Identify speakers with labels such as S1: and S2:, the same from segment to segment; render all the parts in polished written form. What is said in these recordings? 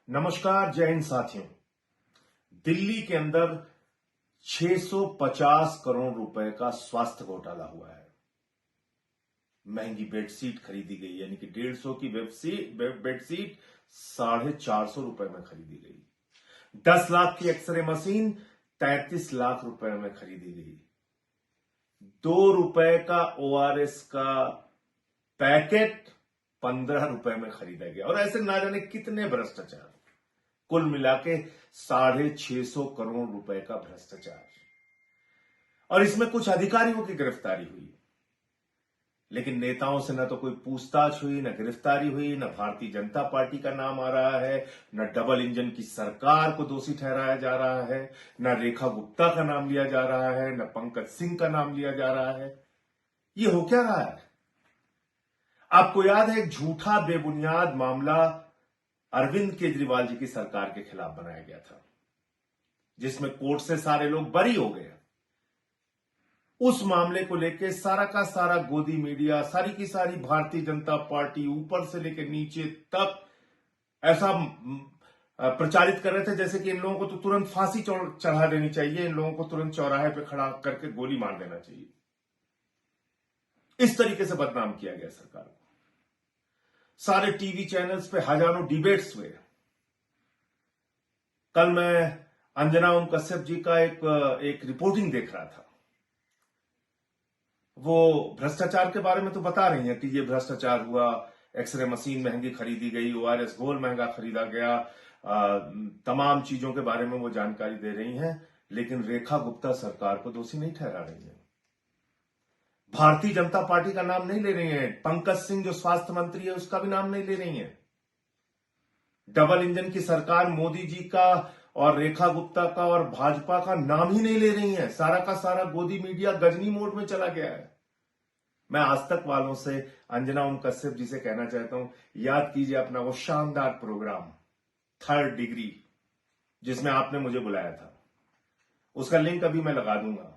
S1: नमस्कार, जय हिंद साथियों। दिल्ली के अंदर 650 करोड़ रुपए का स्वास्थ्य घोटाला हुआ है। महंगी बेडशीट खरीदी गई, यानी कि 150 की बेडशीट 450 रुपए में खरीदी गई। 10 लाख की एक्सरे मशीन 33 लाख रुपए में खरीदी गई। 2 रुपए का ओआरएस का पैकेट 15 रुपए में खरीदा गया। और ऐसे ना जाने कितने भ्रष्टाचार, कुल मिलाके 650 करोड़ रुपए का भ्रष्टाचार। और इसमें कुछ अधिकारियों की गिरफ्तारी हुई, लेकिन नेताओं से न तो कोई पूछताछ हुई, न गिरफ्तारी हुई, न भारतीय जनता पार्टी का नाम आ रहा है, न डबल इंजन की सरकार को दोषी ठहराया जा रहा है, न रेखा गुप्ता का नाम लिया जा रहा है, न पंकज सिंह का नाम लिया जा रहा है। ये हो क्या रहा है? आपको याद है, एक झूठा बेबुनियाद मामला अरविंद केजरीवाल जी की सरकार के खिलाफ बनाया गया था, जिसमें कोर्ट से सारे लोग बरी हो गए। उस मामले को लेकर सारा का सारा गोदी मीडिया, सारी की सारी भारतीय जनता पार्टी, ऊपर से लेकर नीचे तक ऐसा प्रचारित कर रहे थे जैसे कि इन लोगों को तो तुरंत फांसी चढ़ा देनी चाहिए, इन लोगों को तुरंत चौराहे पे खड़ा करके गोली मार देना चाहिए। इस तरीके से बदनाम किया गया सरकार को। सारे टीवी चैनल्स पे हजारों डिबेट्स हुए। कल मैं अंजना ओम कश्यप जी का एक रिपोर्टिंग देख रहा था। वो भ्रष्टाचार के बारे में तो बता रही हैं कि ये भ्रष्टाचार हुआ, एक्सरे मशीन महंगी खरीदी गई, ओआरएस घोल महंगा खरीदा गया, तमाम चीजों के बारे में वो जानकारी दे रही हैं, लेकिन रेखा गुप्ता सरकार को दोषी नहीं ठहरा रही है। भारतीय जनता पार्टी का नाम नहीं ले रही है। पंकज सिंह जो स्वास्थ्य मंत्री है उसका भी नाम नहीं ले रही है। डबल इंजन की सरकार मोदी जी का और रेखा गुप्ता का और भाजपा का नाम ही नहीं ले रही है। सारा का सारा गोदी मीडिया गजनी मोड में चला गया है। मैं आज तक वालों से, अंजना ओम कश्यप जी से कहना चाहता हूं, याद कीजिए अपना वो शानदार प्रोग्राम थर्ड डिग्री, जिसमें आपने मुझे बुलाया था। उसका लिंक अभी मैं लगा दूंगा।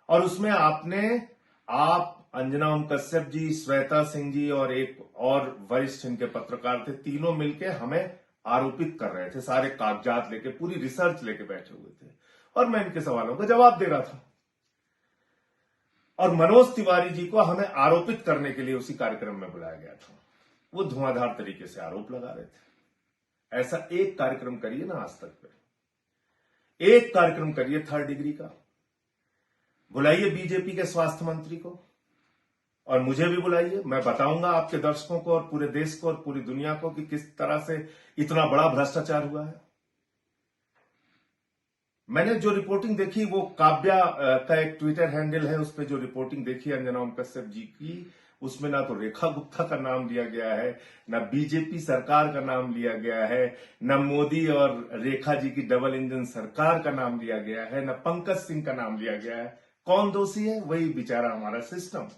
S1: और उसमें आप अंजना ओम कश्यप जी, श्वेता सिंह जी और एक और वरिष्ठ इनके पत्रकार थे, तीनों मिलकर हमें आरोपित कर रहे थे। सारे कागजात लेके, पूरी रिसर्च लेके बैठे हुए थे और मैं इनके सवालों का जवाब दे रहा था। और मनोज तिवारी जी को हमें आरोपित करने के लिए उसी कार्यक्रम में बुलाया गया था। वो धुआंधार तरीके से आरोप लगा रहे थे। ऐसा एक कार्यक्रम करिए ना आज तक पे, एक कार्यक्रम करिए थर्ड डिग्री का। बुलाइए बीजेपी के स्वास्थ्य मंत्री को और मुझे भी बुलाइए। मैं बताऊंगा आपके दर्शकों को और पूरे देश को और पूरी दुनिया को कि किस तरह से इतना बड़ा भ्रष्टाचार हुआ है। मैंने जो रिपोर्टिंग देखी, वो काव्या का एक ट्विटर हैंडल है, उस पर जो रिपोर्टिंग देखी अंजना ओम कश्यप जी की, उसमें ना तो रेखा गुप्ता का नाम लिया गया है, ना बीजेपी सरकार का नाम लिया गया है, ना मोदी और रेखा जी की डबल इंजन सरकार का नाम लिया गया है, ना पंकज सिंह का नाम लिया गया है। कौन दोषी है? वही बेचारा हमारा सिस्टम।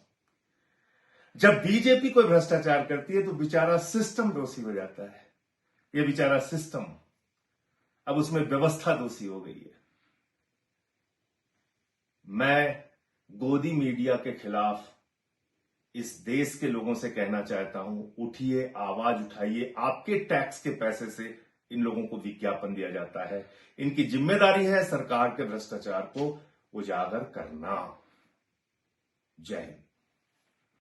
S1: जब बीजेपी कोई भ्रष्टाचार करती है तो बेचारा सिस्टम दोषी हो जाता है। ये बेचारा सिस्टम, अब उसमें व्यवस्था दोषी हो गई है। मैं गोदी मीडिया के खिलाफ इस देश के लोगों से कहना चाहता हूं, उठिए, आवाज उठाइए। आपके टैक्स के पैसे से इन लोगों को विज्ञापन दिया जाता है। इनकी जिम्मेदारी है सरकार के भ्रष्टाचार को उजागर करना। जय हिंद।